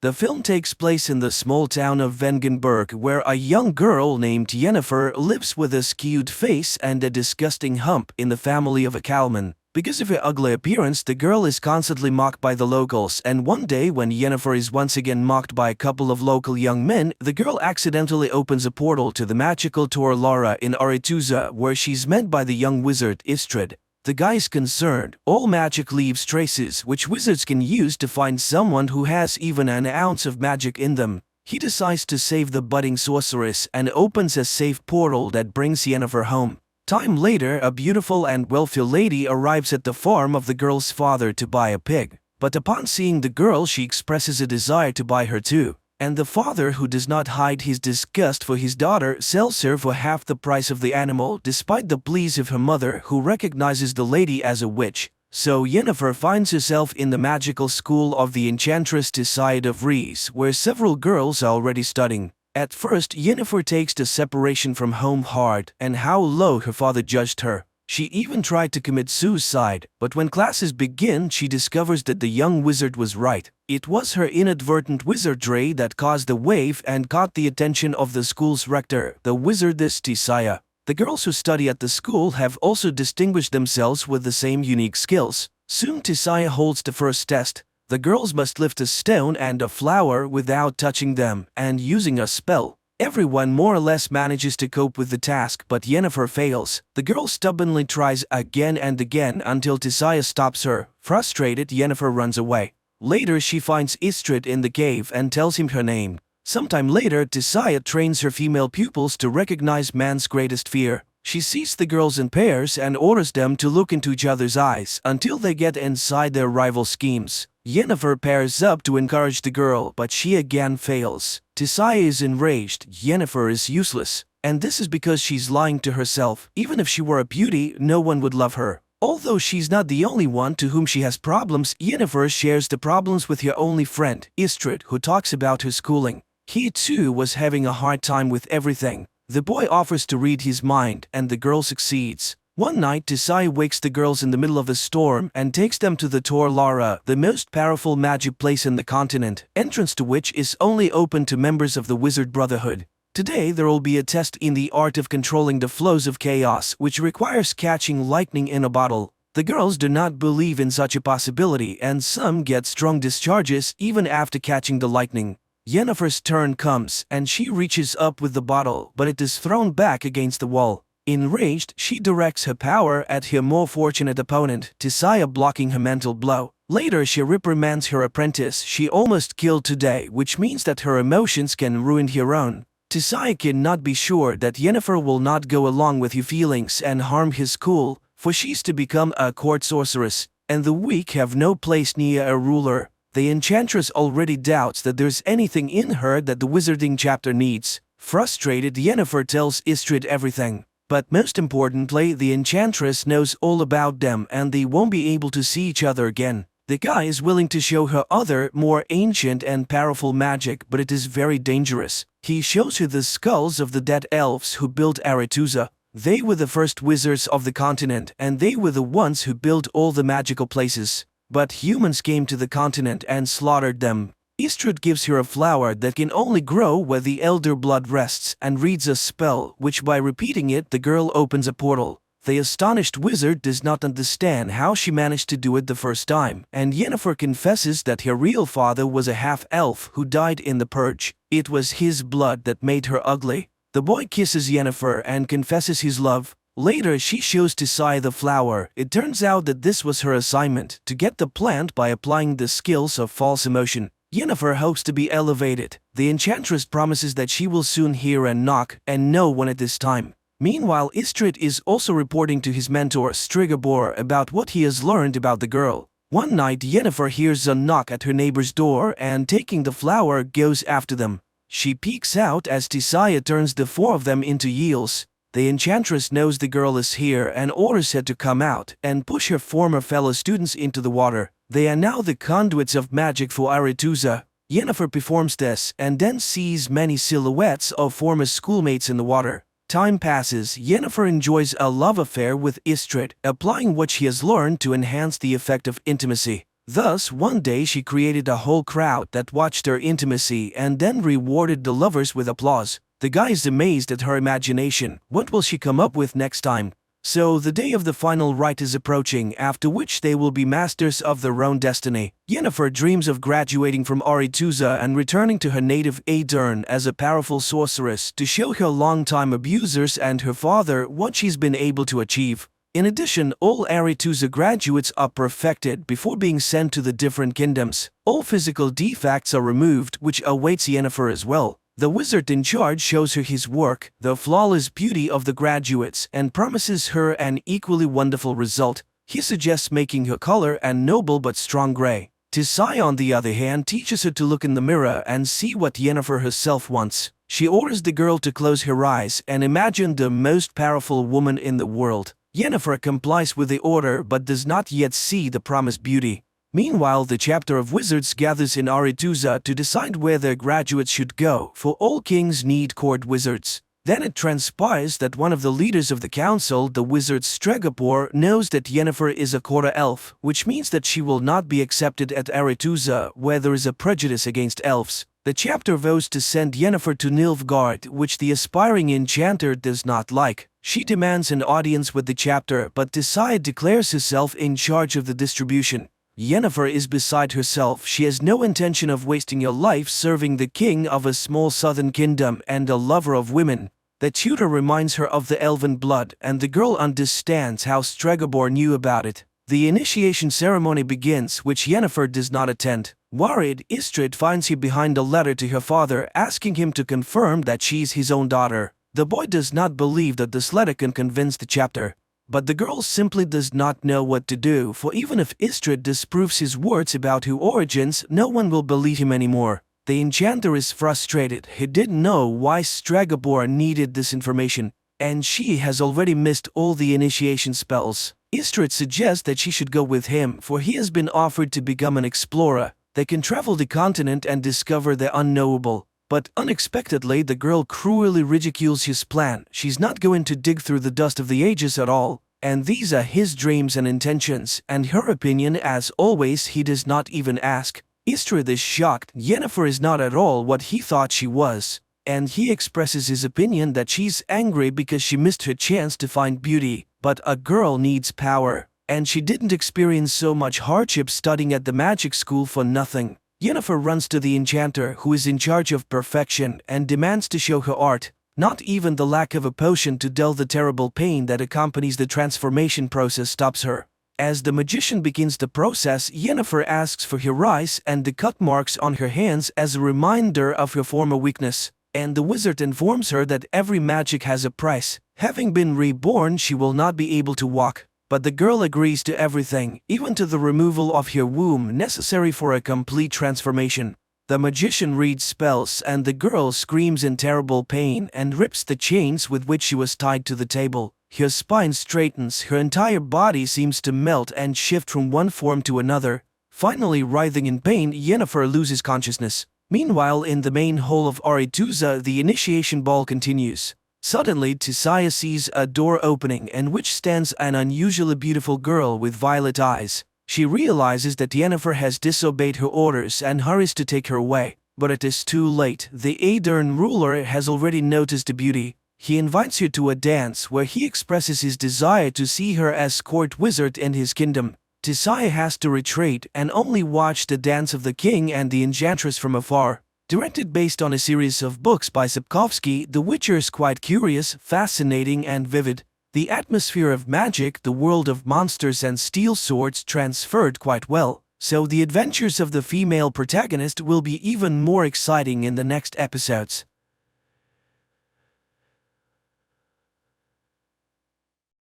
The film takes place in the small town of Vengenberg, where a young girl named Yennefer lives with a skewed face and a disgusting hump in the family of a cowman. Because of her ugly appearance, the girl is constantly mocked by the locals, and one day when Yennefer is once again mocked by a couple of local young men, the girl accidentally opens a portal to the magical Tor Lara in Aretuza, where she's met by the young wizard Istrid. The guy is concerned. All magic leaves traces, which wizards can use to find someone who has even an ounce of magic in them. He decides to save the budding sorceress and opens a safe portal that brings Yennefer home. Time later, a beautiful and wealthy lady arrives at the farm of the girl's father to buy a pig. But upon seeing the girl, she expresses a desire to buy her too. And the father, who does not hide his disgust for his daughter, sells her for half the price of the animal, despite the pleas of her mother, who recognizes the lady as a witch. So Yennefer finds herself in the magical school of the enchantress Tissaia of Rees, where several girls are already studying. At first, Yennefer takes the separation from home hard, and how low her father judged her. She even tried to commit suicide, but when classes begin, she discovers that the young wizard was right. It was her inadvertent wizardry that caused the wave and caught the attention of the school's rector, the wizardess Tissaia. The girls who study at the school have also distinguished themselves with the same unique skills. Soon Tissaia holds the first test. The girls must lift a stone and a flower without touching them, and using a spell. Everyone more or less manages to cope with the task, but Yennefer fails. The girl stubbornly tries again and again until Tissaia stops her. Frustrated, Yennefer runs away. Later, she finds Istrid in the cave and tells him her name. Sometime later, Tissaia trains her female pupils to recognize man's greatest fear. She sees the girls in pairs and orders them to look into each other's eyes until they get inside their rival schemes. Yennefer pairs up to encourage the girl, but she again fails. Tissaia is enraged. Yennefer is useless. And this is because she's lying to herself. Even if she were a beauty, no one would love her. Although she's not the only one to whom she has problems, Yennefer shares the problems with her only friend, Istrid, who talks about her schooling. He too was having a hard time with everything. The boy offers to read his mind, and the girl succeeds. One night, Tissaia wakes the girls in the middle of a storm and takes them to the Tor Lara, the most powerful magic place in the continent, entrance to which is only open to members of the Wizard Brotherhood. Today, there will be a test in the art of controlling the flows of chaos, which requires catching lightning in a bottle. The girls do not believe in such a possibility, and some get strong discharges even after catching the lightning. Yennefer's turn comes, and she reaches up with the bottle, but it is thrown back against the wall. Enraged, she directs her power at her more fortunate opponent, Tissaia, blocking her mental blow. Later, she reprimands her apprentice she almost killed today, which means that her emotions can ruin her own. Tissaia cannot be sure that Yennefer will not go along with her feelings and harm his school, for she's to become a court sorceress, and the weak have no place near a ruler. The enchantress already doubts that there's anything in her that the wizarding chapter needs. Frustrated, Yennefer tells Istrid everything. But most importantly, the enchantress knows all about them and they won't be able to see each other again. The guy is willing to show her other, more ancient and powerful magic, but it is very dangerous. He shows her the skulls of the dead elves who built Aretuza. They were the first wizards of the continent, and they were the ones who built all the magical places. But humans came to the continent and slaughtered them. Istrid gives her a flower that can only grow where the elder blood rests and reads a spell, which by repeating it the girl opens a portal. The astonished wizard does not understand how she managed to do it the first time, and Yennefer confesses that her real father was a half-elf who died in the purge. It was his blood that made her ugly. The boy kisses Yennefer and confesses his love. Later, she shows Tissaia the flower. It turns out that this was her assignment, to get the plant by applying the skills of false emotion. Yennefer hopes to be elevated. The enchantress promises that she will soon hear a knock and know when it is time. Meanwhile, Istrid is also reporting to his mentor Strigobor about what he has learned about the girl. One night, Yennefer hears a knock at her neighbor's door and, taking the flower, goes after them. She peeks out as Tissaia turns the four of them into eels. The enchantress knows the girl is here and orders her to come out and push her former fellow students into the water. They are now the conduits of magic for Aretuza. Yennefer performs this and then sees many silhouettes of former schoolmates in the water. Time passes. Yennefer enjoys a love affair with Istrid, applying what she has learned to enhance the effect of intimacy. Thus, one day she created a whole crowd that watched her intimacy and then rewarded the lovers with applause. The guy is amazed at her imagination. What will she come up with next time? So the day of the final rite is approaching, after which they will be masters of their own destiny. Yennefer dreams of graduating from Aretuza and returning to her native Aedirn as a powerful sorceress to show her longtime abusers and her father what she's been able to achieve. In addition, all Aretuza graduates are perfected before being sent to the different kingdoms. All physical defects are removed, which awaits Yennefer as well. The wizard in charge shows her his work, the flawless beauty of the graduates, and promises her an equally wonderful result. He suggests making her color and noble but strong gray. Tisai, on the other hand, teaches her to look in the mirror and see what Yennefer herself wants. She orders the girl to close her eyes and imagine the most powerful woman in the world. Yennefer complies with the order but does not yet see the promised beauty. Meanwhile, the chapter of wizards gathers in Aretuza to decide where their graduates should go, for all kings need court wizards. Then it transpires that one of the leaders of the council, the wizard Stregobor, knows that Yennefer is a quarter elf, which means that she will not be accepted at Aretuza, where there is a prejudice against elves. The chapter vows to send Yennefer to Nilfgaard, which the aspiring enchanter does not like. She demands an audience with the chapter, but Tisai declares herself in charge of the distribution. Yennefer is beside herself. She has no intention of wasting her life serving the king of a small southern kingdom and a lover of women. The tutor reminds her of the elven blood, and the girl understands how Stregobor knew about it. The initiation ceremony begins, which Yennefer does not attend. Worried, Istrid finds her behind a letter to her father asking him to confirm that she's his own daughter. The boy does not believe that this letter can convince the chapter. But the girl simply does not know what to do, for even if Istrid disproves his words about her origins, no one will believe him anymore. The enchanter is frustrated. He didn't know why Stregobor needed this information, and she has already missed all the initiation spells. Istrid suggests that she should go with him, for he has been offered to become an explorer. They can travel the continent and discover the unknowable. But unexpectedly, the girl cruelly ridicules his plan. She's not going to dig through the dust of the ages at all, and these are his dreams and intentions, and her opinion, as always, he does not even ask. Istrid is shocked. Yennefer is not at all what he thought she was, and he expresses his opinion that she's angry because she missed her chance to find beauty. But a girl needs power, and she didn't experience so much hardship studying at the magic school for nothing. Yennefer runs to the enchanter, who is in charge of perfection, and demands to show her art. Not even the lack of a potion to dull the terrible pain that accompanies the transformation process stops her. As the magician begins the process, Yennefer asks for her eyes and the cut marks on her hands as a reminder of her former weakness. And the wizard informs her that every magic has a price. Having been reborn, she will not be able to walk. But the girl agrees to everything, even to the removal of her womb necessary for a complete transformation. The magician reads spells, and the girl screams in terrible pain and rips the chains with which she was tied to the table. Her spine straightens, her entire body seems to melt and shift from one form to another. Finally, writhing in pain, Yennefer loses consciousness. Meanwhile, in the main hall of Aretuza, the initiation ball continues. Suddenly, Tisai sees a door opening in which stands an unusually beautiful girl with violet eyes. She realizes that Yennefer has disobeyed her orders and hurries to take her away. But it is too late. The Aedirn ruler has already noticed the beauty. He invites her to a dance where he expresses his desire to see her as court wizard in his kingdom. Tisai has to retreat and only watch the dance of the king and the enchantress from afar. Directed based on a series of books by Sapkowski, The Witcher is quite curious, fascinating and vivid. The atmosphere of magic, the world of monsters and steel swords transferred quite well, so the adventures of the female protagonist will be even more exciting in the next episodes.